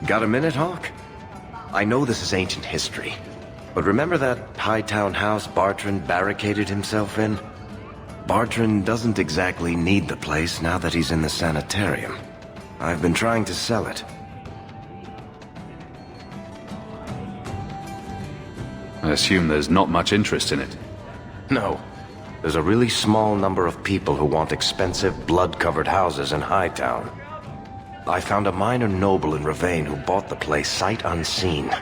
Got a minute, Hawk? I know this is ancient history, but remember that Hightown house Bartrand barricaded himself in? Bartrand doesn't exactly need the place now that he's in the sanitarium. I've been trying to sell it. I assume there's not much interest in it. No. There's a really small number of people who want expensive, blood-covered houses in Hightown. I found a minor noble in Ravane who bought the place sight unseen.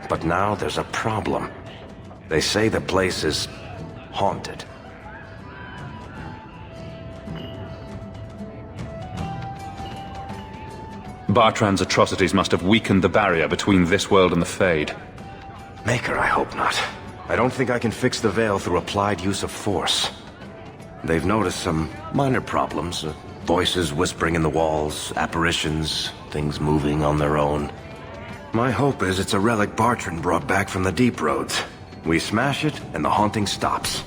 But now there's a problem. They say the place is haunted. Bartrand's atrocities must have weakened the barrier between this world and the Fade. Maker, I hope not. I don't think I can fix the veil through applied use of force. They've noticed some minor problems. Voices whispering in the walls, apparitions, things moving on their own. My hope is it's a relic Bartrand brought back from the Deep Roads. We smash it, and the haunting stops.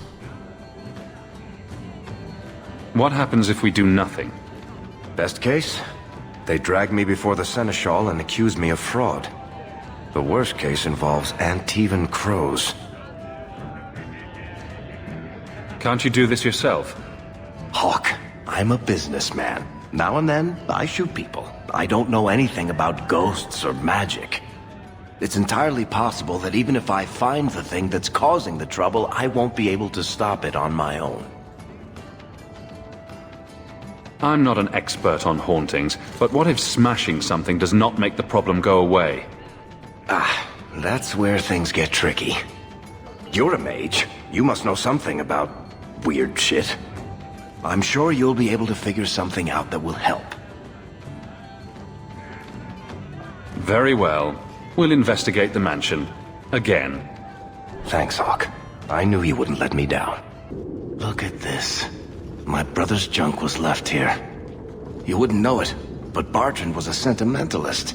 What happens if we do nothing? Best case? They drag me before the Seneschal and accuse me of fraud. The worst case involves Antivan crows. Can't you do this yourself? Hawk, I'm a businessman. Now and then, I shoot people. I don't know anything about ghosts or magic. It's entirely possible that even if I find the thing that's causing the trouble, I won't be able to stop it on my own. I'm not an expert on hauntings, but what if smashing something does not make the problem go away? That's where things get tricky. You're a mage. You must know something about weird shit. I'm sure you'll be able to figure something out that will help. Very well. We'll investigate the mansion. Again. Thanks, Hawk. I knew you wouldn't let me down. Look at this. My brother's junk was left here. You wouldn't know it, but Bartrand was a sentimentalist.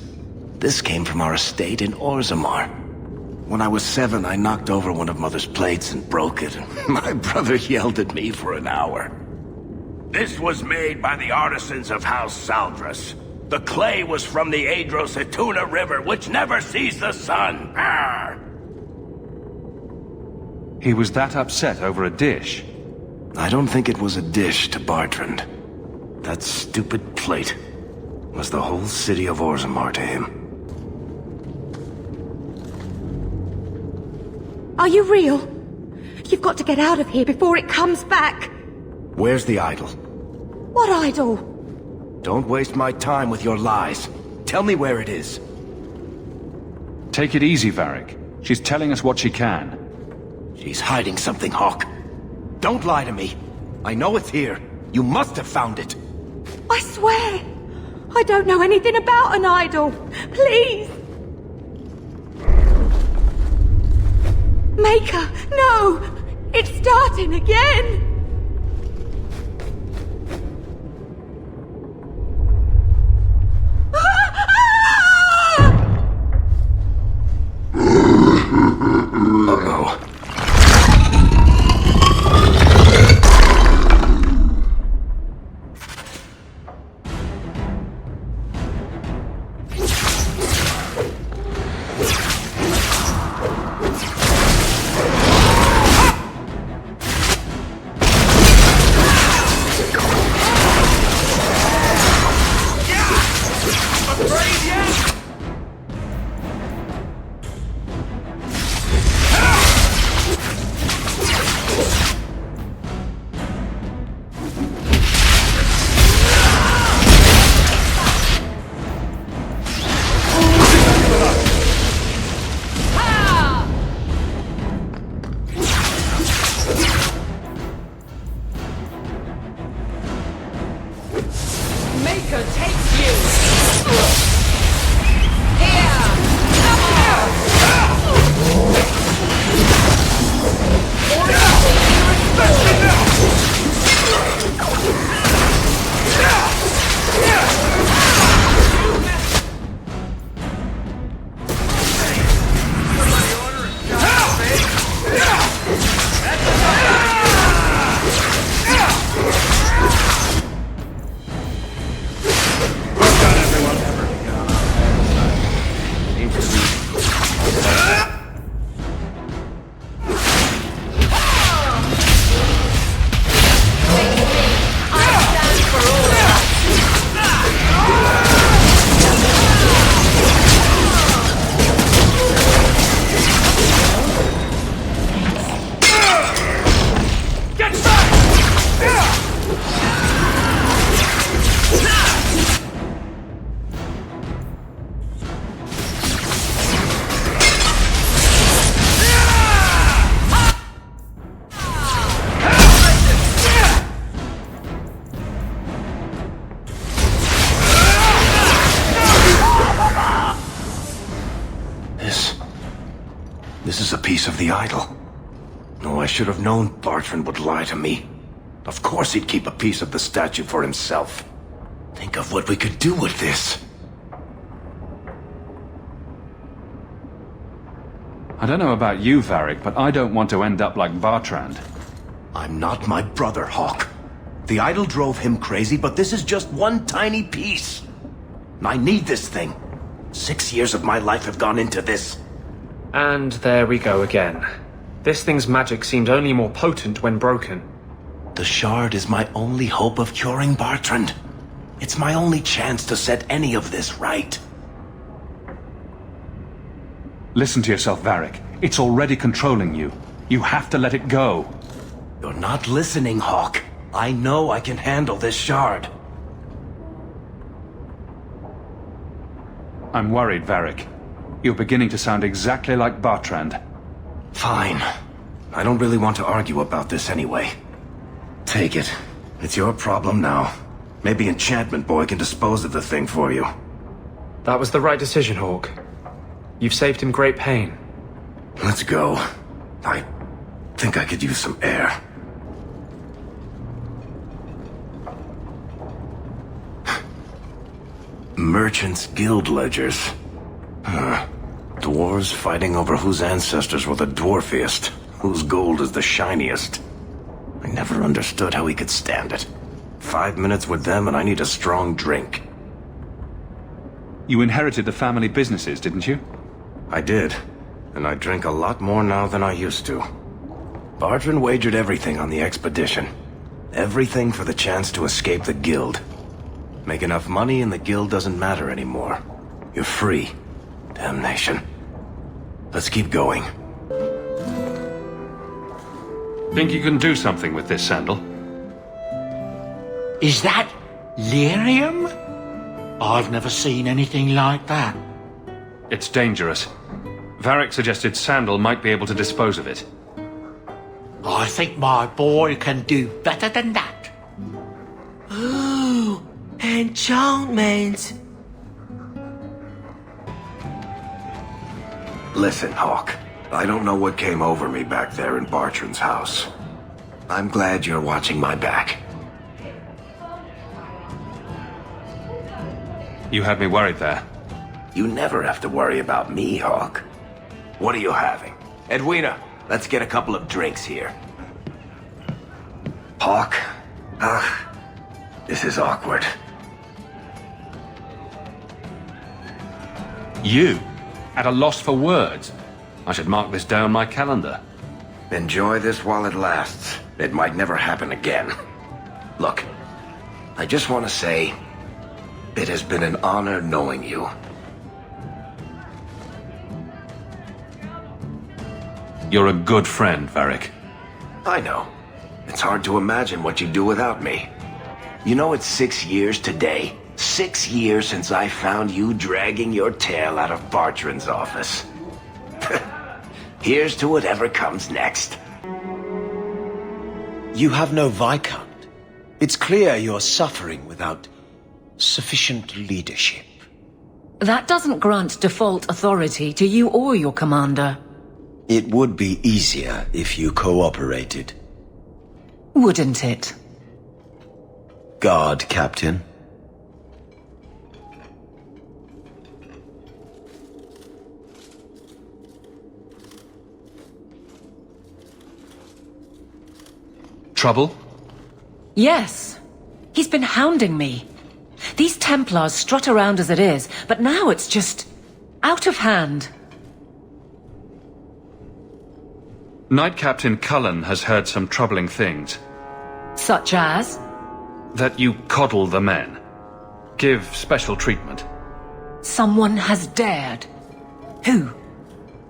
This came from our estate in Orzammar. When I was 7, I knocked over one of Mother's plates and broke it. My brother yelled at me for an hour. This was made by the artisans of House Saldras. The clay was from the Adros Etuna River, which never sees the sun. Arr! He was that upset over a dish. I don't think it was a dish to Bartrand. That stupid plate was the whole city of Orzammar to him. Are you real? You've got to get out of here before it comes back. Where's the idol? What idol? Don't waste my time with your lies. Tell me where it is. Take it easy, Varric. She's telling us what she can. She's hiding something, Hawk. Don't lie to me. I know it's here. You must have found it. I swear, I don't know anything about an idol. Please. Maker, no! It's starting again! Uh-oh. Maker takes you! This is a piece of the idol. No, I should have known Bartrand would lie to me. Of course he'd keep a piece of the statue for himself. Think of what we could do with this. I don't know about you, Varric, but I don't want to end up like Bartrand. I'm not my brother, Hawk. The idol drove him crazy, but this is just one tiny piece. I need this thing. 6 years of my life have gone into this. And there we go again. This thing's magic seemed only more potent when broken. The shard is my only hope of curing Bartrand. It's my only chance to set any of this right. Listen to yourself, Varric. It's already controlling you. You have to let it go. You're not listening, Hawk. I know I can handle this shard. I'm worried, Varric. You're beginning to sound exactly like Bartrand. Fine. I don't really want to argue about this anyway. Take it. It's your problem now. Maybe Enchantment Boy can dispose of the thing for you. That was the right decision, Hawk. You've saved him great pain. Let's go. I think I could use some air. Merchants' Guild ledgers. Dwarves fighting over whose ancestors were the dwarfiest, whose gold is the shiniest. I never understood how he could stand it. 5 minutes with them and I need a strong drink. You inherited the family businesses, didn't you? I did, and I drink a lot more now than I used to. Bartrand wagered everything on the expedition. Everything for the chance to escape the Guild. Make enough money and the Guild doesn't matter anymore. You're free. Damnation. Let's keep going. Think you can do something with this sandal? Is that lyrium? I've never seen anything like that. It's dangerous. Varric suggested Sandal might be able to dispose of it. I think my boy can do better than that. Ooh, enchantment. Listen, Hawk. I don't know what came over me back there in Bartrand's house. I'm glad you're watching my back. You had me worried there. You never have to worry about me, Hawk. What are you having? Edwina, let's get a couple of drinks here. Hawk? This is awkward. You? At a loss for words? I should mark this down my calendar. Enjoy this while it lasts. It might never happen again. Look, I just want to say, it has been an honor knowing you. You're a good friend, Varric. I know. It's hard to imagine what you'd do without me. You know it's 6 years today. 6 years since I found you dragging your tail out of Bartrand's office. Here's to whatever comes next. You have no Viscount. It's clear you're suffering without sufficient leadership. That doesn't grant default authority to you or your commander. It would be easier if you cooperated. Wouldn't it? Guard, Captain. Trouble? Yes. He's been hounding me. These Templars strut around as it is, but now it's just out of hand. Knight Captain Cullen has heard some troubling things. Such as? That you coddle the men. Give special treatment. Someone has dared. Who?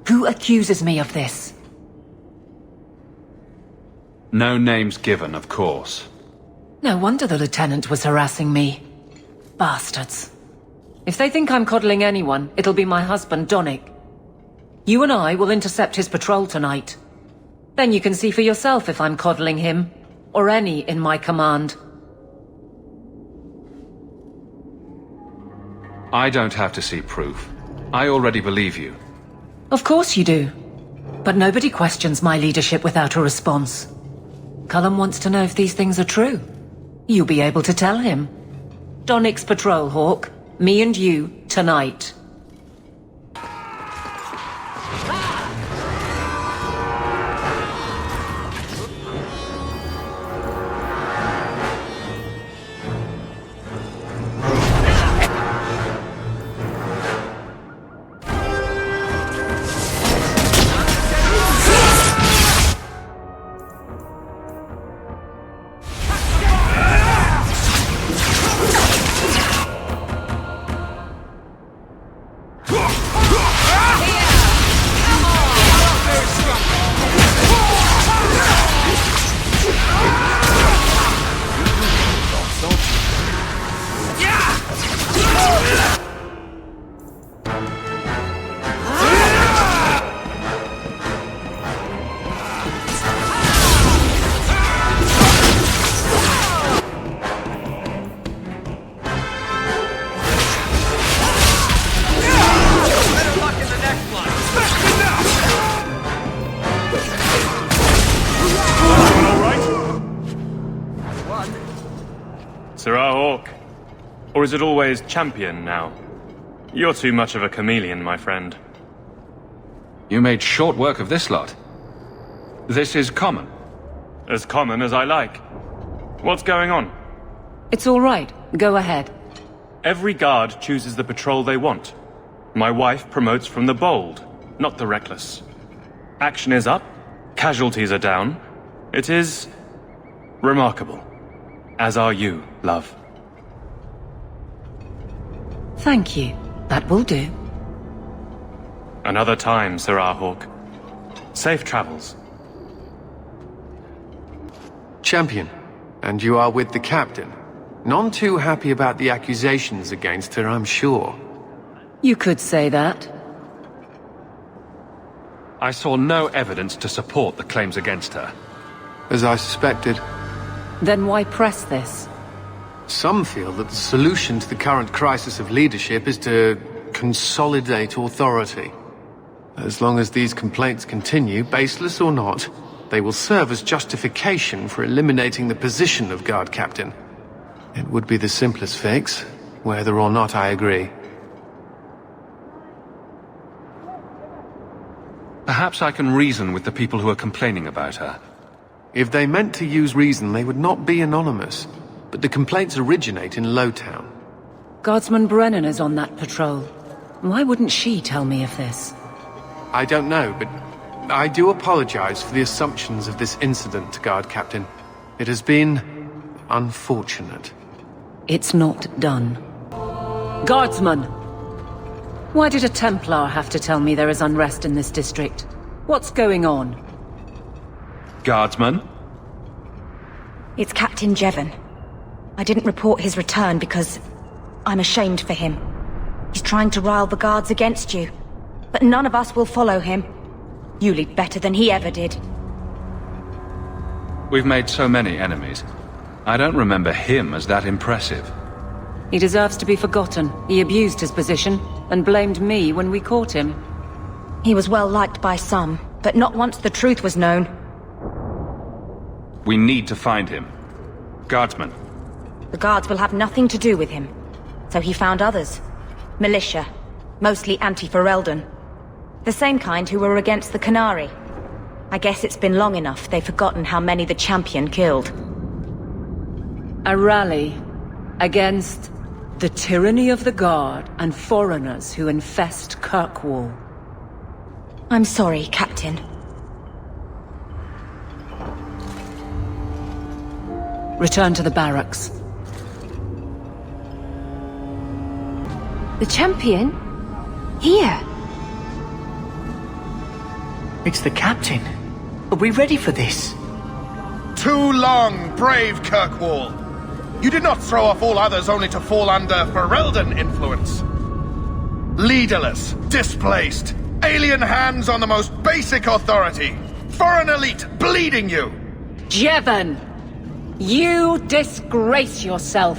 Who accuses me of this? No names given, of course. No wonder the Lieutenant was harassing me. Bastards. If they think I'm coddling anyone, it'll be my husband, Donnic. You and I will intercept his patrol tonight. Then you can see for yourself if I'm coddling him, or any in my command. I don't have to see proof. I already believe you. Of course you do. But nobody questions my leadership without a response. Cullen wants to know if these things are true. You'll be able to tell him. Donnick's patrol, Hawk. Me and you, tonight. Sirrah Hawk. Or is it always Champion now? You're too much of a chameleon, my friend. You made short work of this lot. This is common. As common as I like. What's going on? It's all right. Go ahead. Every guard chooses the patrol they want. My wife promotes from the bold, not the reckless. Action is up, casualties are down. It is remarkable. As are you, love. Thank you. That will do. Another time, Sirrah Hawk. Safe travels. Champion, and you are with the captain. None too happy about the accusations against her, I'm sure. You could say that. I saw no evidence to support the claims against her. As I suspected. Then why press this? Some feel that the solution to the current crisis of leadership is to consolidate authority. As long as these complaints continue, baseless or not, they will serve as justification for eliminating the position of guard captain. It would be the simplest fix, whether or not I agree. Perhaps I can reason with the people who are complaining about her. If they meant to use reason, they would not be anonymous. But the complaints originate in Lowtown. Guardsman Brennan is on that patrol. Why wouldn't she tell me of this? I don't know, but I do apologize for the assumptions of this incident, Guard Captain. It has been unfortunate. It's not done. Guardsman! Why did a Templar have to tell me there is unrest in this district? What's going on? Guardsman? It's Captain Jevon. I didn't report his return because I'm ashamed for him. He's trying to rile the guards against you. But none of us will follow him. You lead better than he ever did. We've made so many enemies. I don't remember him as that impressive. He deserves to be forgotten. He abused his position and blamed me when we caught him. He was well liked by some, but not once the truth was known. We need to find him. Guardsman. The guards will have nothing to do with him. So he found others. Militia. Mostly anti-Ferelden. The same kind who were against the Qunari. I guess it's been long enough they've forgotten how many the Champion killed. A rally against the tyranny of the Guard and foreigners who infest Kirkwall. I'm sorry, Captain. Return to the barracks. The Champion? Here? It's the captain. Are we ready for this? Too long, brave Kirkwall. You did not throw off all others only to fall under Ferelden influence. Leaderless, displaced, alien hands on the most basic authority. Foreign elite bleeding you. Jevon! You disgrace yourself!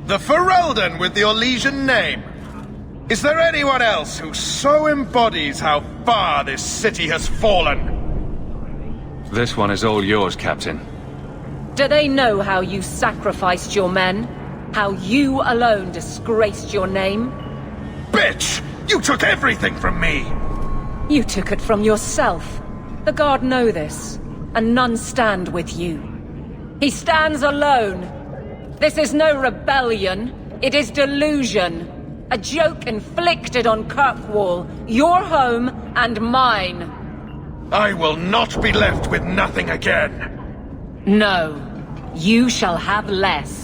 The Ferelden with the Orlesian name. Is there anyone else who so embodies how far this city has fallen? This one is all yours, Captain. Do they know how you sacrificed your men? How you alone disgraced your name? Bitch! You took everything from me! You took it from yourself. The Guard know this, and none stand with you. He stands alone. This is no rebellion, it is delusion. A joke inflicted on Kirkwall, your home and mine. I will not be left with nothing again. No, you shall have less.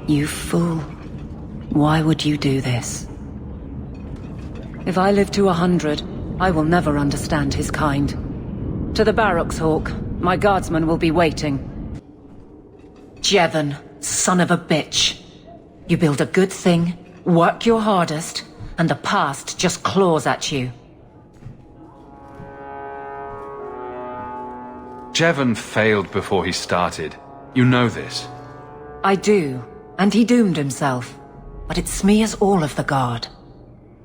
You fool. Why would you do this? If I live to 100, I will never understand his kind. To the barracks, Hawk. My guardsmen will be waiting. Jevon, son of a bitch. You build a good thing, work your hardest, and the past just claws at you. Jevon failed before he started. You know this. I do, and he doomed himself. But it smears all of the Guard.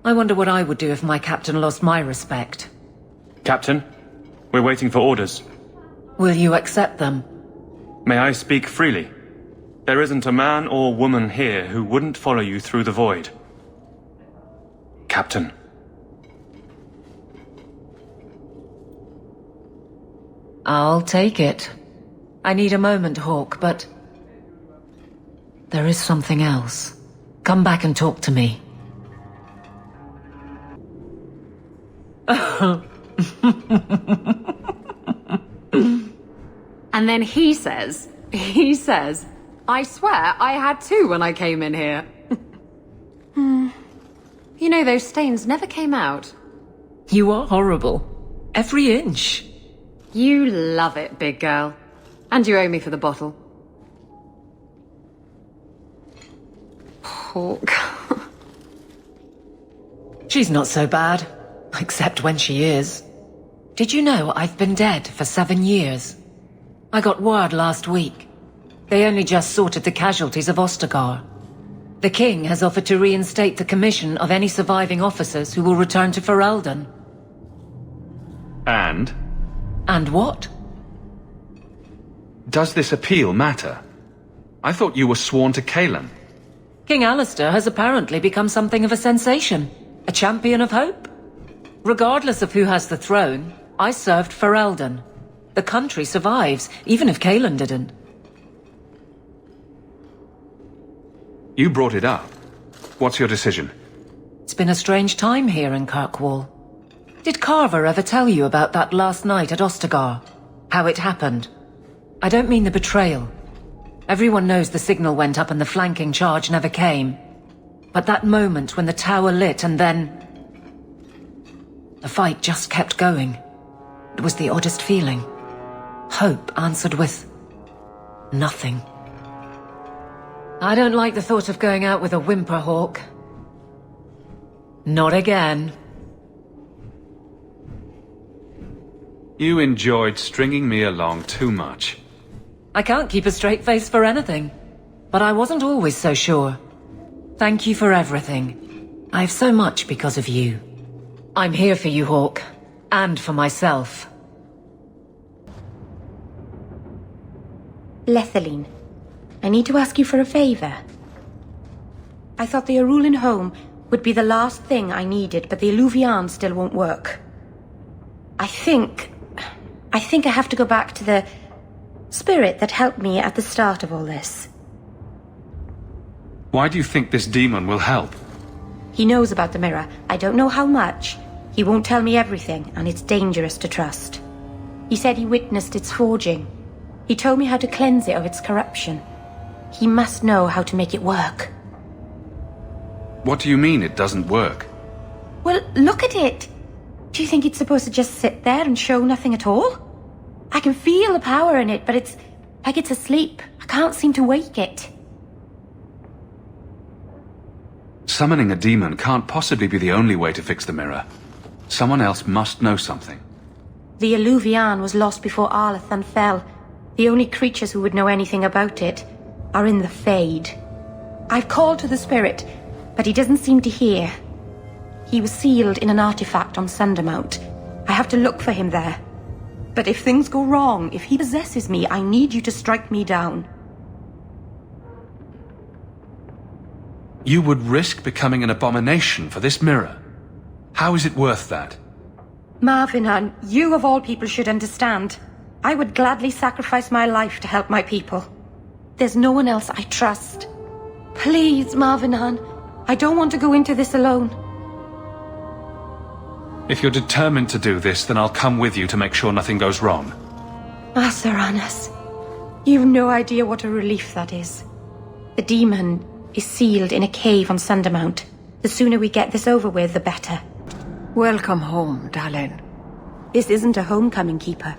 I wonder what I would do if my captain lost my respect. Captain, we're waiting for orders. Will you accept them? May I speak freely? There isn't a man or woman here who wouldn't follow you through the void. Captain. I'll take it. I need a moment, Hawk, but... there is something else. Come back and talk to me. And then he says, I swear I had two when I came in here. You know, those stains never came out. You are horrible. Every inch. You love it, big girl. And you owe me for the bottle. Hawk. She's not so bad. Except when she is. Did you know I've been dead for 7 years? I got word last week. They only just sorted the casualties of Ostagar. The king has offered to reinstate the commission of any surviving officers who will return to Ferelden. And? And what? Does this appeal matter? I thought you were sworn to Cailan. King Alistair has apparently become something of a sensation. A champion of hope. Regardless of who has the throne, I served Ferelden. The country survives, even if Cailan didn't. You brought it up. What's your decision? It's been a strange time here in Kirkwall. Did Carver ever tell you about that last night at Ostagar? How it happened? I don't mean the betrayal. Everyone knows the signal went up and the flanking charge never came. But that moment when the tower lit and then... the fight just kept going. It was the oddest feeling. Hope answered with... nothing. I don't like the thought of going out with a whimperhawk. Not again. You enjoyed stringing me along too much. I can't keep a straight face for anything. But I wasn't always so sure. Thank you for everything. I have so much because of you. I'm here for you, Hawke. And for myself. Lethaline, I need to ask you for a favor. I thought the Arulin home would be the last thing I needed, but the Eluvian still won't work. I think I have to go back to the spirit that helped me at the start of all this. Why do you think this demon will help? He knows about the mirror. I don't know how much. He won't tell me everything, and it's dangerous to trust. He said he witnessed its forging. He told me how to cleanse it of its corruption. He must know how to make it work. What do you mean it doesn't work? Well, look at it! Do you think it's supposed to just sit there and show nothing at all? I can feel the power in it, but it's like it's asleep. I can't seem to wake it. Summoning a demon can't possibly be the only way to fix the mirror. Someone else must know something. The Eluvian was lost before Arlathan fell. The only creatures who would know anything about it are in the Fade. I've called to the spirit, but he doesn't seem to hear. He was sealed in an artifact on Sundermount. I have to look for him there. But if things go wrong, if he possesses me, I need you to strike me down. You would risk becoming an abomination for this mirror. How is it worth that? Marvinan, you of all people should understand. I would gladly sacrifice my life to help my people. There's no one else I trust. Please, Marvinan, I don't want to go into this alone. If you're determined to do this, then I'll come with you to make sure nothing goes wrong. Asaranas, you've no idea what a relief that is. The demon is sealed in a cave on Sundermount. The sooner we get this over with, the better. Welcome home, Dalen. This isn't a homecoming, Keeper.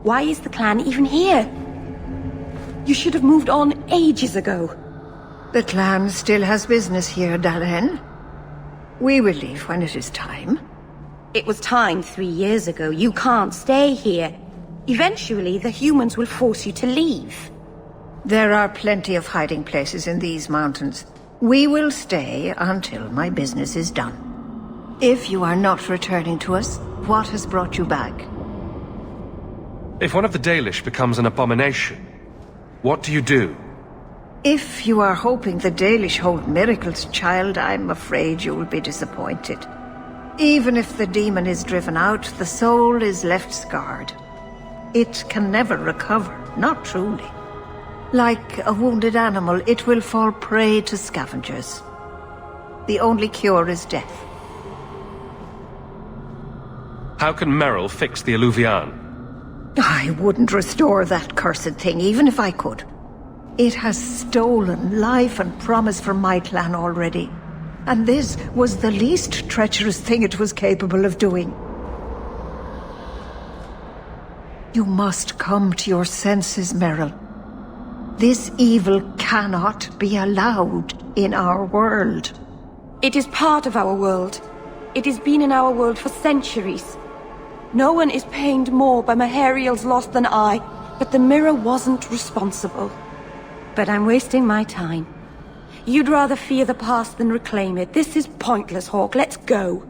Why is the clan even here? You should have moved on ages ago. The clan still has business here, Dalen. We will leave when it is time. It was time 3 years ago. You can't stay here. Eventually, the humans will force you to leave. There are plenty of hiding places in these mountains. We will stay until my business is done. If you are not returning to us, what has brought you back? If one of the Dalish becomes an abomination, what do you do? If you are hoping the Dalish hold miracles, child, I'm afraid you will be disappointed. Even if the demon is driven out, the soul is left scarred. It can never recover, not truly. Like a wounded animal, it will fall prey to scavengers. The only cure is death. How can Merrill fix the Eluvian? I wouldn't restore that cursed thing, even if I could. It has stolen life and promise from my clan already. And this was the least treacherous thing it was capable of doing. You must come to your senses, Merrill. This evil cannot be allowed in our world. It is part of our world. It has been in our world for centuries. No one is pained more by Mahariel's loss than I, but the mirror wasn't responsible. But I'm wasting my time. You'd rather fear the past than reclaim it. This is pointless, Hawke. Let's go.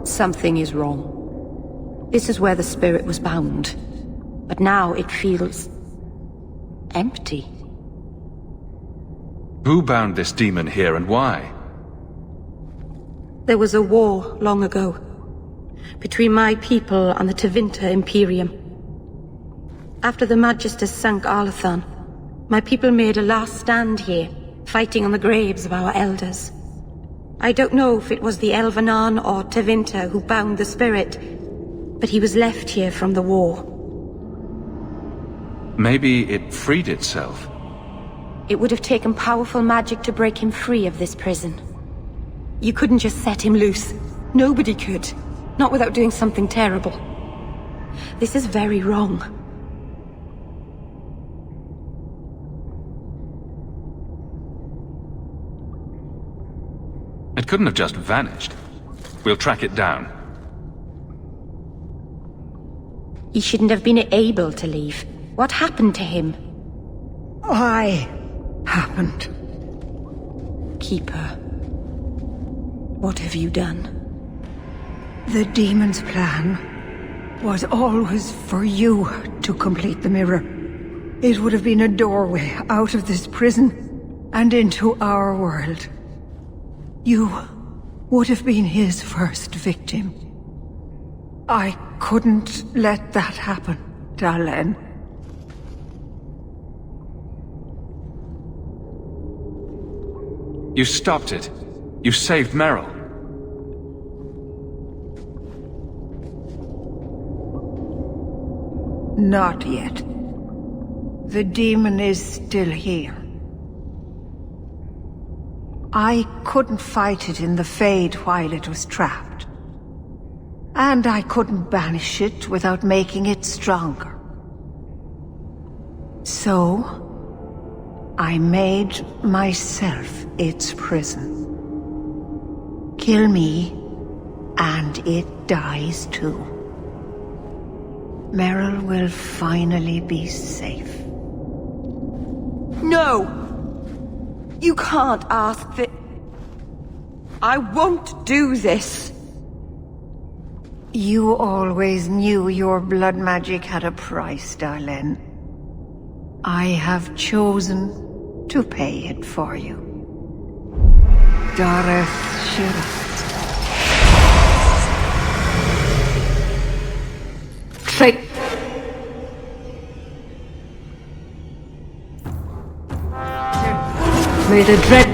Something is wrong. This is where the spirit was bound. But now it feels empty. Who bound this demon here and why? There was a war long ago, between my people and the Tevinter Imperium. After the Magisters sank Arlathan, my people made a last stand here, fighting on the graves of our elders. I don't know if it was the Elvenan or Tevinter who bound the spirit, but he was left here from the war. Maybe it freed itself. It would have taken powerful magic to break him free of this prison. You couldn't just set him loose. Nobody could. Not without doing something terrible. This is very wrong. It couldn't have just vanished. We'll track it down. He shouldn't have been able to leave. What happened to him? I happened. Keeper. What have you done? The demon's plan was always for you to complete the mirror. It would have been a doorway out of this prison and into our world. You would have been his first victim. I couldn't let that happen, Dalen. You stopped it. You saved Merrill. Not yet. The demon is still here. I couldn't fight it in the Fade while it was trapped. And I couldn't banish it without making it stronger. So, I made myself its prison. Kill me, and it dies too. Merrill will finally be safe. No! You can't ask that. I won't do this. You always knew your blood magic had a price, Darlene. I have chosen to pay it for you. Dareth Shira. May the dread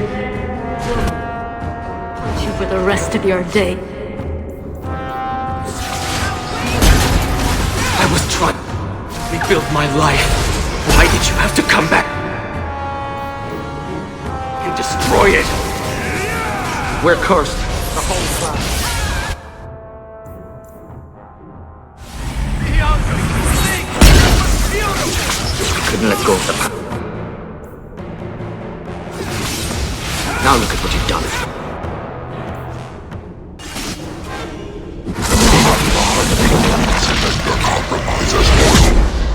haunt you for the rest of your day. I was trying to rebuild my life. Why did you have to come back and destroy it? We're cursed. The whole class. I couldn't let go of the power. Now look at what you've done.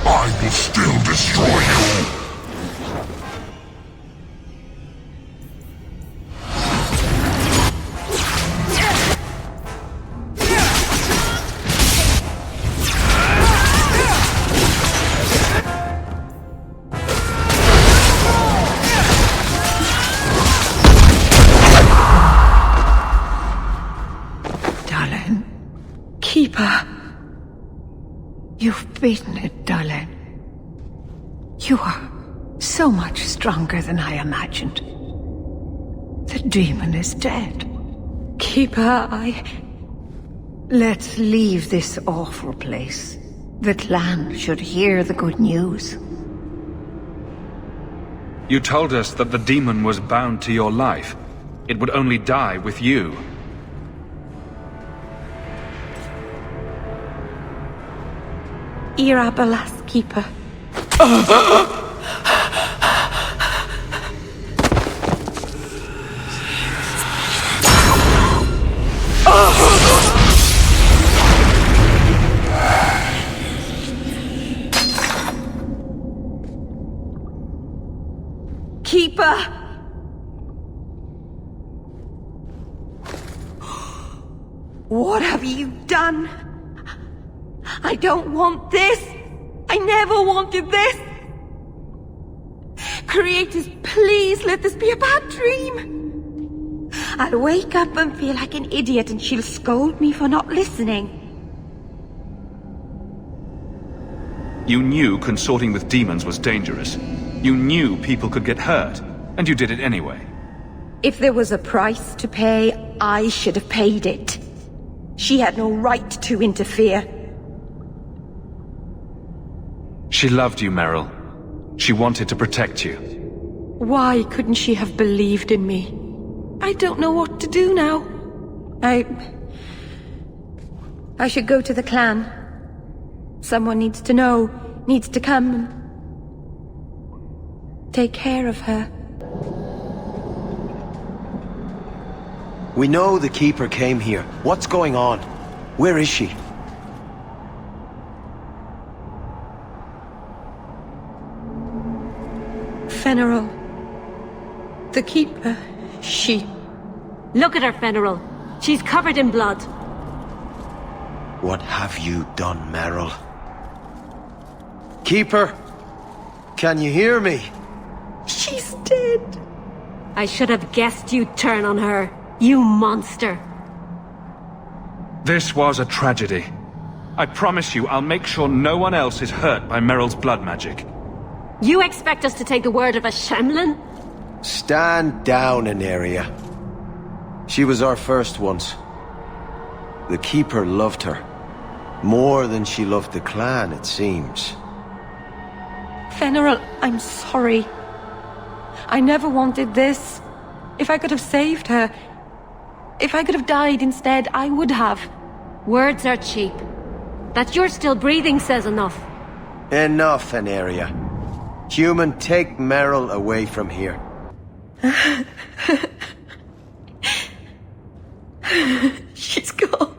I will still destroy you! Darlene. Keeper. You've beaten it, Darlene. You are so much stronger than I imagined. The demon is dead. Keeper, Let's leave this awful place. The clan should hear the good news. You told us that the demon was bound to your life. It would only die with you. Irabalas, Keeper. What have you done? I don't want this. I never wanted this. Creators, please let this be a bad dream. I'll wake up and feel like an idiot and she'll scold me for not listening. You knew consorting with demons was dangerous. You knew people could get hurt, and you did it anyway. If there was a price to pay, I should have paid it. She had no right to interfere. She loved you, Meryl. She wanted to protect you. Why couldn't she have believed in me? I don't know what to do now. I should go to the clan. Someone needs to know, needs to come and take care of her. We know the Keeper came here. What's going on? Where is she? Fenrirol. The Keeper, she... Look at her, Fenrirol. She's covered in blood. What have you done, Meryl? Keeper, can you hear me? She's dead. I should have guessed you'd turn on her, you monster. This was a tragedy. I promise you I'll make sure no one else is hurt by Meryl's blood magic. You expect us to take the word of a Shemlin? Stand down, Aneria. She was our first once. The Keeper loved her. More than she loved the clan, it seems. Fenrirol, I'm sorry. I never wanted this. If I could have saved her, if I could have died instead, I would have. Words are cheap. That you're still breathing says enough. Enough, Aneria. Human, take Meryl away from here. She's gone.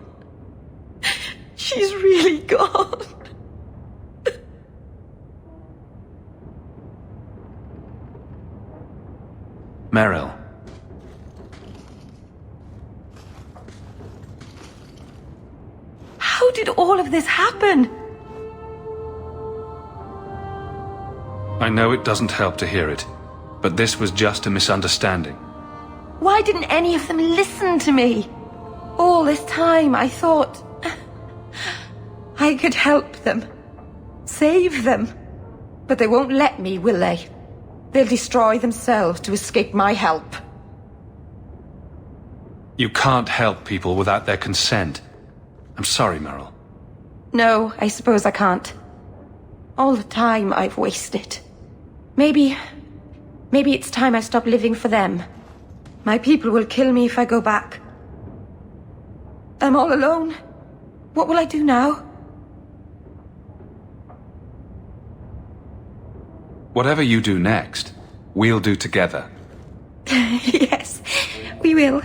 She's really gone. Meryl. How did all of this happen? I know it doesn't help to hear it, but this was just a misunderstanding. Why didn't any of them listen to me? All this time I thought I could help them, save them. But they won't let me, will they? They'll destroy themselves to escape my help. You can't help people without their consent. I'm sorry, Meryl. No, I suppose I can't. All the time I've wasted. Maybe it's time I stop living for them. My people will kill me if I go back. I'm all alone. What will I do now? Whatever you do next, we'll do together. Yes, we will.